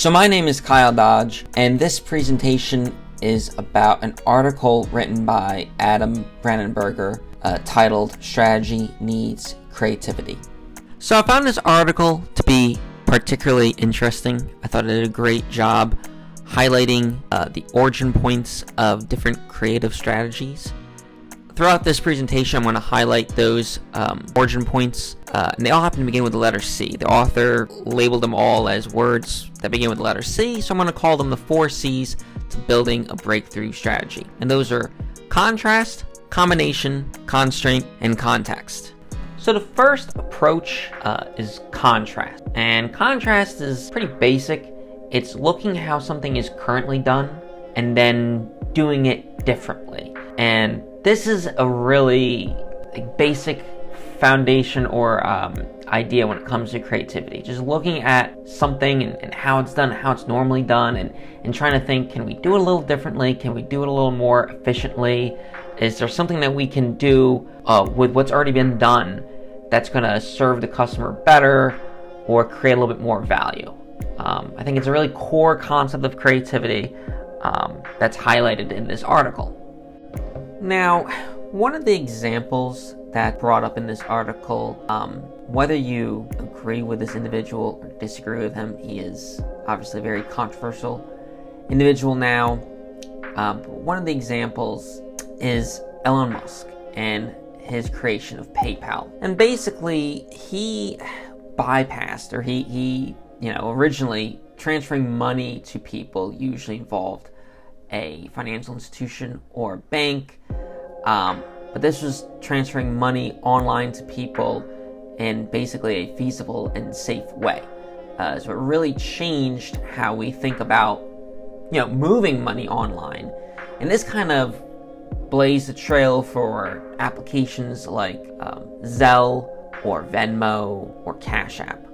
So my name is Kyle Dodge, and this presentation is about an article written by Adam Brandenburger titled Strategy Needs Creativity. So I found this article to be particularly interesting. I thought it did a great job highlighting the origin points of different creative strategies. Throughout this presentation, I'm going to highlight those origin points, and they all happen to begin with the letter C. The author labeled them all as words that begin with the letter C, so I'm going to call them the 4 C's to building a breakthrough strategy. And those are contrast, combination, constraint, and context. So the first approach is contrast. And contrast is pretty basic. It's looking how something is currently done and then doing it differently. And this is a really basic foundation or idea when it comes to creativity. Just looking at something and how it's done, how it's normally done, and trying to think, can we do it a little differently? Can we do it a little more efficiently? Is there something that we can do with what's already been done that's going to serve the customer better or create a little bit more value? I think it's a really core concept of creativity that's highlighted in this article. Now, one of the examples that brought up in this article, whether you agree with this individual or disagree with him, he is obviously a very controversial individual now. But one of the examples is Elon Musk and his creation of PayPal. And basically, he bypassed, or he originally transferring money to people usually involved a financial institution or bank, but this was transferring money online to people in basically a feasible and safe way. So it really changed how we think about, moving money online. And this kind of blazed the trail for applications like Zelle or Venmo or Cash App.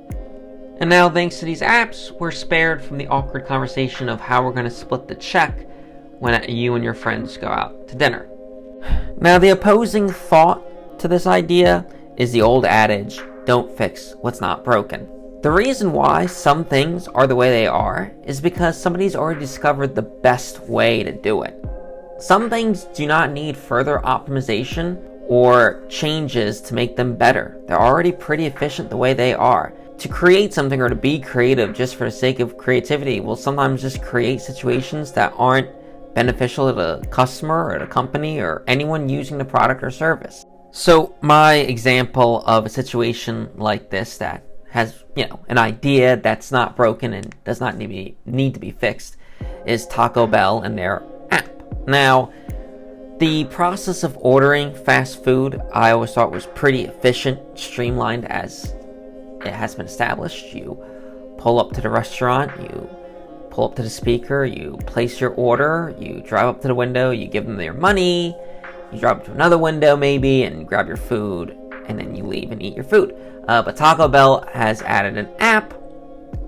And now, thanks to these apps, we're spared from the awkward conversation of how we're going to split the check when you and your friends go out to dinner. Now, the opposing thought to this idea is the old adage, don't fix what's not broken. The reason why some things are the way they are is because somebody's already discovered the best way to do it. Some things do not need further optimization or changes to make them better. They're already pretty efficient the way they are. To create something or to be creative just for the sake of creativity will sometimes just create situations that aren't beneficial to the customer or the company or anyone using the product or service. So my example of a situation like this that has, an idea that's not broken and does not need to be fixed is Taco Bell and their app. Now, the process of ordering fast food I always thought was pretty efficient, streamlined, as it has been established. You pull up to the restaurant, you pull up to the speaker, you place your order, you drive up to the window, you give them their money, you drive up to another window maybe and grab your food, and then you leave and eat your food. But Taco Bell has added an app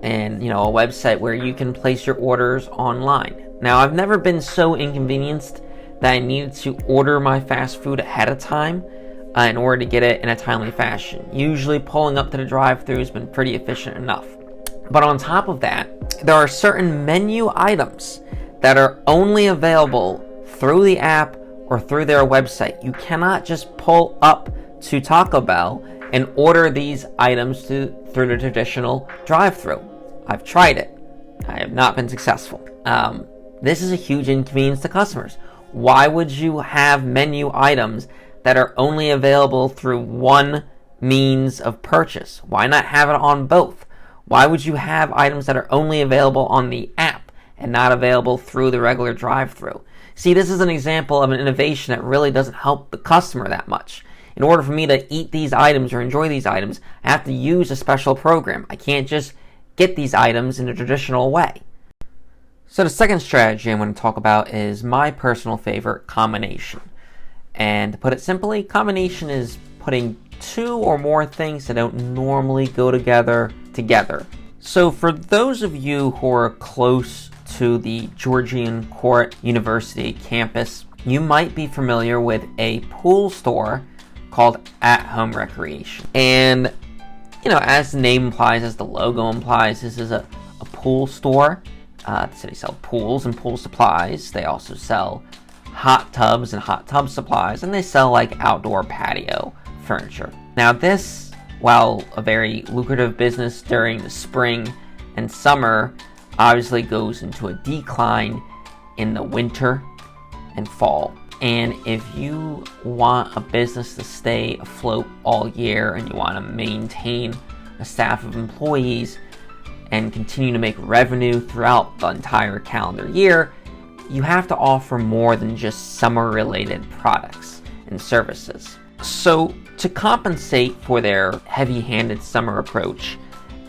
and a website where you can place your orders online. Now, I've never been so inconvenienced that I needed to order my fast food ahead of time in order to get it in a timely fashion. Usually pulling up to the drive-thru has been pretty efficient enough. But on top of that, there are certain menu items that are only available through the app or through their website. You cannot just pull up to Taco Bell and order these items through the traditional drive-thru. I've tried it. I have not been successful. This is a huge inconvenience to customers. Why would you have menu items that are only available through one means of purchase? Why not have it on both? Why would you have items that are only available on the app and not available through the regular drive-thru? See, this is an example of an innovation that really doesn't help the customer that much. In order for me to eat these items or enjoy these items, I have to use a special program. I can't just get these items in a traditional way. So the second strategy I'm going to talk about is my personal favorite, combination. And to put it simply, combination is putting two or more things that don't normally go together. So for those of you who are close to the Georgian Court University campus, you might be familiar with a pool store called At Home Recreation. And, as the name implies, as the logo implies, this is a pool store. So they sell pools and pool supplies. They also sell hot tubs and hot tub supplies, and they sell like outdoor patio furniture. Now this, while a very lucrative business during the spring and summer, obviously goes into a decline in the winter and fall. And if you want a business to stay afloat all year and you want to maintain a staff of employees and continue to make revenue throughout the entire calendar year, you have to offer more than just summer-related products and services. So to compensate for their heavy-handed summer approach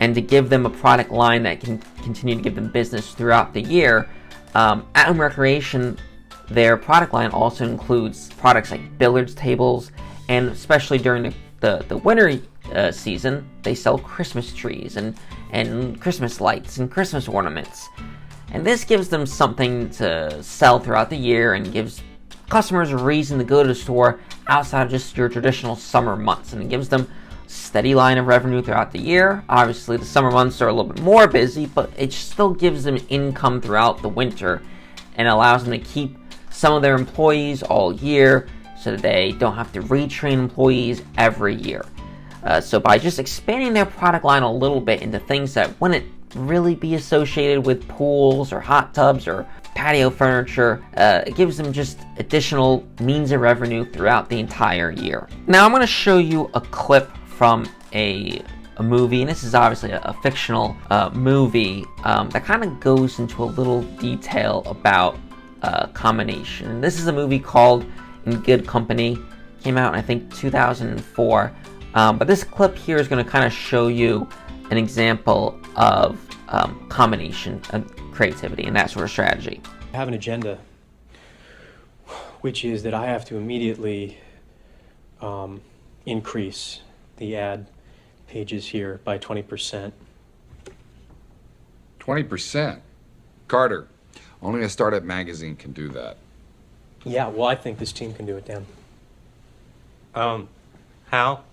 and to give them a product line that can continue to give them business throughout the year, At-Home Recreation, their product line also includes products like billiards tables, and especially during the winter season, they sell Christmas trees and Christmas lights and Christmas ornaments. And this gives them something to sell throughout the year and gives customers a reason to go to the store outside of just your traditional summer months. And it gives them a steady line of revenue throughout the year. Obviously, the summer months are a little bit more busy, but it still gives them income throughout the winter and allows them to keep some of their employees all year so that they don't have to retrain employees every year. So by just expanding their product line a little bit into things that wouldn't really be associated with pools or hot tubs or patio furniture, it gives them just additional means of revenue throughout the entire year. Now I'm going to show you a clip from a movie, and this is obviously a fictional movie that kind of goes into a little detail about combination. And this is a movie called In Good Company. Came out in, I think, 2004. But this clip here is going to kind of show you an example of combination of creativity and that sort of strategy. I have an agenda, which is that I have to immediately increase the ad pages here by 20%. 20%? Carter, only a startup magazine can do that. Yeah, well, I think this team can do it, Dan. How?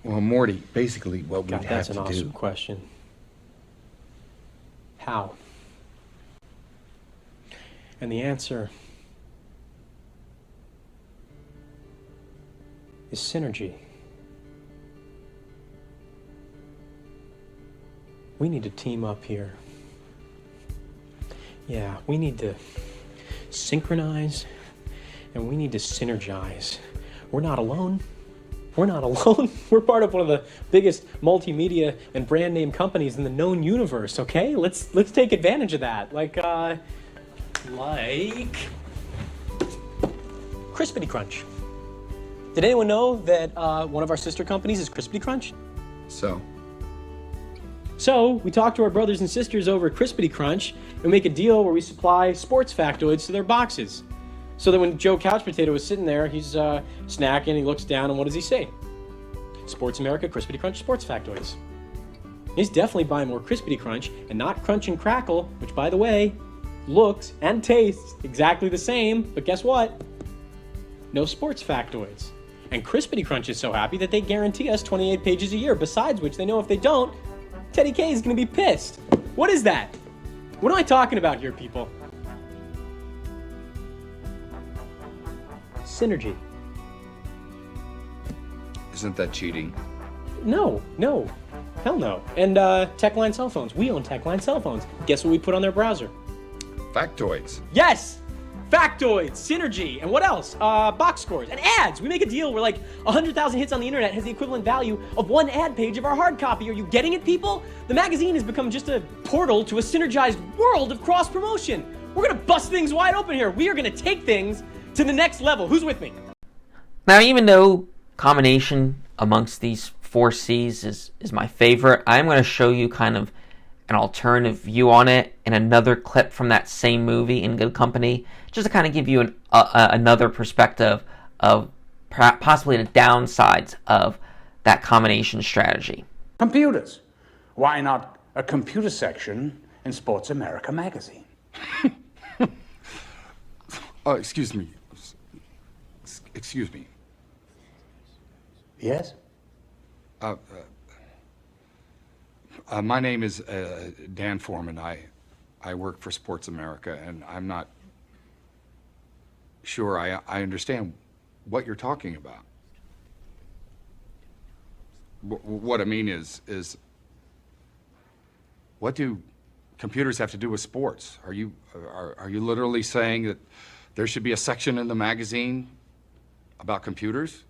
Well, Morty, basically what we'd God, have that's to an awesome do. question. How? And the answer is synergy. We need to team up here. Yeah, we need to synchronize and we need to synergize. We're not alone. We're not alone. We're part of one of the biggest multimedia and brand name companies in the known universe, okay? Let's take advantage of that. Like Crispity Crunch. Did anyone know that one of our sister companies is Crispity Crunch? So we talk to our brothers and sisters over at Crispity Crunch and make a deal where we supply sports factoids to their boxes. So that when Joe Couch Potato is sitting there, he's snacking, he looks down, and what does he say? Sports America Crispity Crunch Sports Factoids. He's definitely buying more Crispity Crunch and not Crunch and Crackle, which, by the way, looks and tastes exactly the same, but guess what? No sports factoids. And Crispity Crunch is so happy that they guarantee us 28 pages a year, besides which they know if they don't, Teddy K is going to be pissed. What is that? What am I talking about here, people? Synergy. Isn't that cheating? No. Hell no. And Techline cell phones. We own Techline cell phones. Guess what we put on their browser? Factoids. Yes! Factoids, Synergy, and what else? Box scores, and ads. We make a deal where like 100,000 hits on the internet has the equivalent value of one ad page of our hard copy. Are you getting it, people? The magazine has become just a portal to a synergized world of cross-promotion. We're gonna bust things wide open here. We are gonna take things to the next level. Who's with me? Now, even though combination amongst these 4 C's is my favorite, I'm going to show you kind of an alternative view on it in another clip from that same movie, In Good Company, just to kind of give you another perspective of possibly the downsides of that combination strategy. Computers. Why not a computer section in Sports America magazine? Oh, excuse me. Excuse me. Yes? My name is Dan Foreman. I work for Sports America, and I'm not sure I understand what you're talking about. What I mean is what do computers have to do with sports? Are you literally saying that there should be a section in the magazine about computers?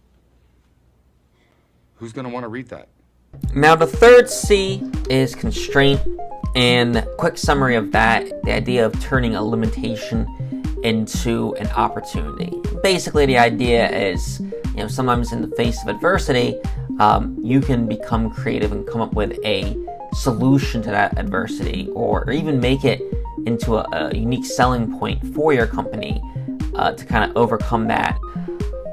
Who's going to want to read that? Now, the third C is constraint, and quick summary of that, the idea of turning a limitation into an opportunity. Basically, the idea is, sometimes in the face of adversity, you can become creative and come up with a solution to that adversity, or even make it into a unique selling point for your company to kind of overcome that.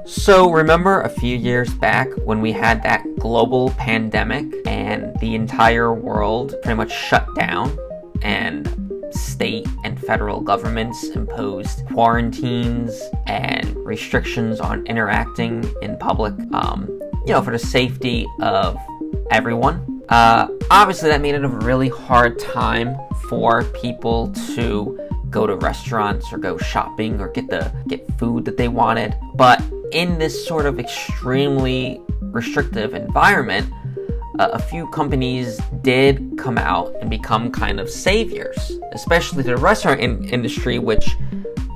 So remember a few years back when we had that global pandemic and the entire world pretty much shut down, and state and federal governments imposed quarantines and restrictions on interacting in public, for the safety of everyone. Obviously that made it a really hard time for people to go to restaurants or go shopping or get food that they wanted. But in this sort of extremely restrictive environment, a few companies did come out and become kind of saviors, especially the restaurant industry, which,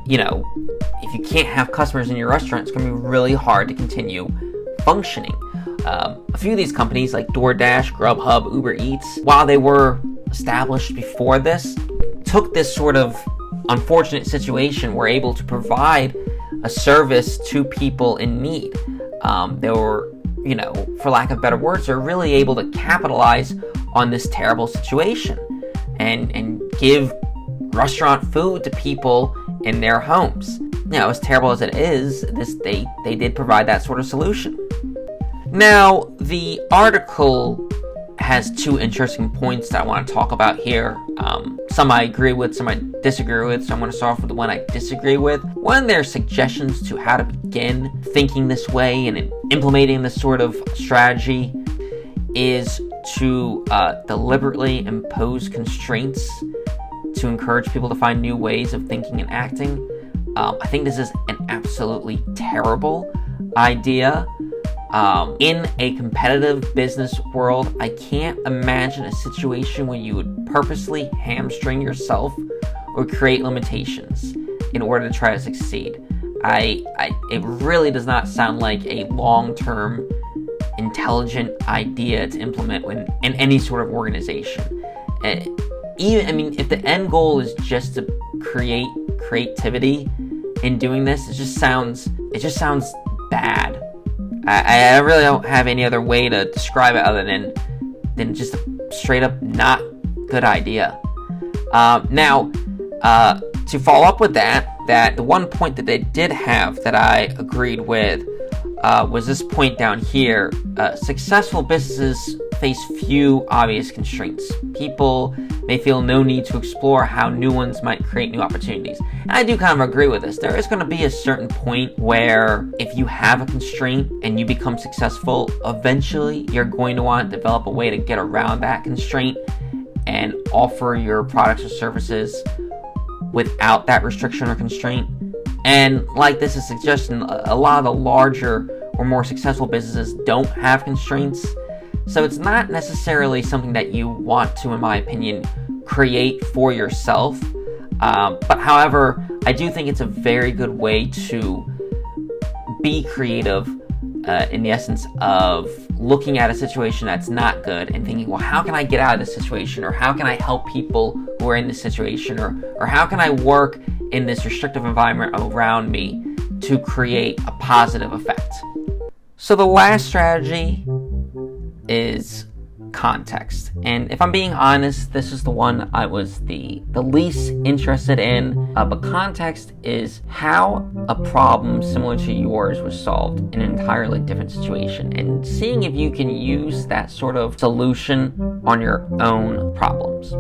if you can't have customers in your restaurant, it's going to be really hard to continue functioning. A few of these companies like DoorDash, Grubhub, Uber Eats, while they were established before this, took this sort of unfortunate situation, were able to provide a service to people in need. They were, for lack of better words, they're really able to capitalize on this terrible situation and give restaurant food to people in their homes. As terrible as it is, they did provide that sort of solution. Now, the article has two interesting points that I want to talk about here. Some I agree with, some I disagree with, so I'm going to start off with the one I disagree with. One of their suggestions to how to begin thinking this way and implementing this sort of strategy is to deliberately impose constraints to encourage people to find new ways of thinking and acting. I think this is an absolutely terrible idea. In a competitive business world, I can't imagine a situation where you would purposely hamstring yourself or create limitations in order to try to succeed. It really does not sound like a long-term, intelligent idea to implement in any sort of organization. If the end goal is just to create creativity in doing this, it just sounds bad. I really don't have any other way to describe it other than just a straight up not good idea. Now, to follow up with that the one point that they did have that I agreed with was this point down here. Successful businesses face few obvious constraints. People may feel no need to explore how new ones might create new opportunities. And I do kind of agree with this. There is going to be a certain point where if you have a constraint and you become successful, eventually you're going to want to develop a way to get around that constraint and offer your products or services without that restriction or constraint. And like this is a suggestion, a lot of the larger or more successful businesses don't have constraints. So it's not necessarily something that you want to, in my opinion, create for yourself. But however, I do think it's a very good way to be creative in the essence of looking at a situation that's not good and thinking, well, how can I get out of this situation? Or how can I help people who are in this situation? Or how can I work in this restrictive environment around me to create a positive effect? So the last strategy is context. And if I'm being honest, this is the one I was the least interested in. But context is how a problem similar to yours was solved in an entirely different situation, and seeing if you can use that sort of solution on your own problems.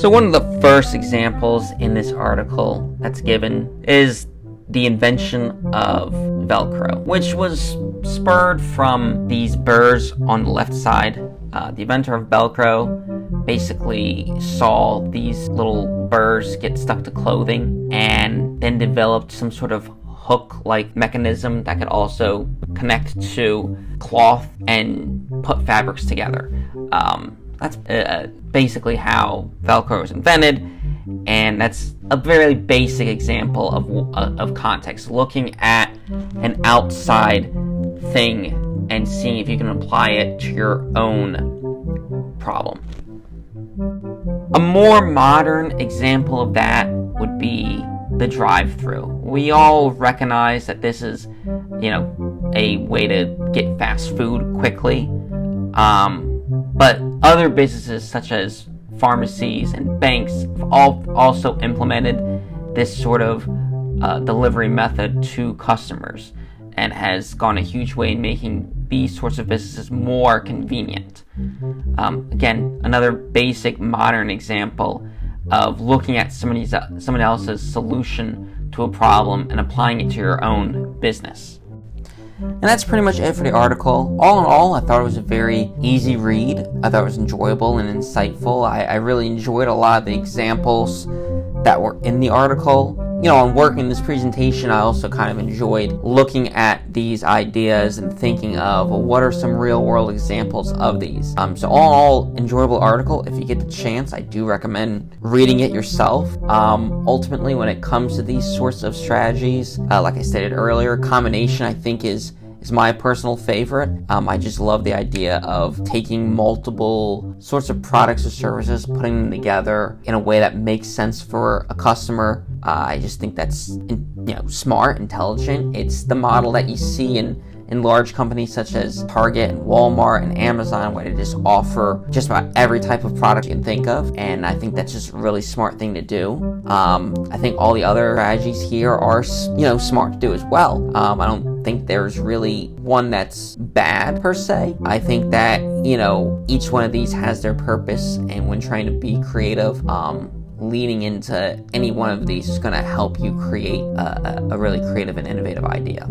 So one of the first examples in this article that's given is the invention of Velcro, which was spurred from these burrs on the left side. The inventor of Velcro basically saw these little burrs get stuck to clothing and then developed some sort of hook-like mechanism that could also connect to cloth and put fabrics together. That's basically how Velcro was invented, and that's a very basic example of context, looking at an outside thing and seeing if you can apply it to your own problem. A more modern example of that would be the drive-thru. We all recognize that this is, a way to get fast food quickly. But other businesses such as pharmacies and banks have also implemented this sort of delivery method to customers, and has gone a huge way in making these sorts of businesses more convenient. Again, another basic modern example of looking at someone else's solution to a problem and applying it to your own business. And that's pretty much it for the article. All in all, I thought it was a very easy read. I thought it was enjoyable and insightful. I really enjoyed a lot of the examples that were in the article. On working this presentation, I also kind of enjoyed looking at these ideas and thinking of, what are some real world examples of these? So all in all, enjoyable article. If you get the chance, I do recommend reading it yourself. Ultimately, when it comes to these sorts of strategies, like I stated earlier, combination I think is my personal favorite. I just love the idea of taking multiple sorts of products or services, putting them together in a way that makes sense for a customer. I just think that's smart, intelligent. It's the model that you see in large companies such as Target and Walmart and Amazon, where they just offer just about every type of product you can think of, and I think that's just a really smart thing to do. I think all the other strategies here are smart to do as well. I don't think there's really one that's bad per se. I think that each one of these has their purpose, and when trying to be creative, leaning into any one of these is going to help you create a really creative and innovative idea.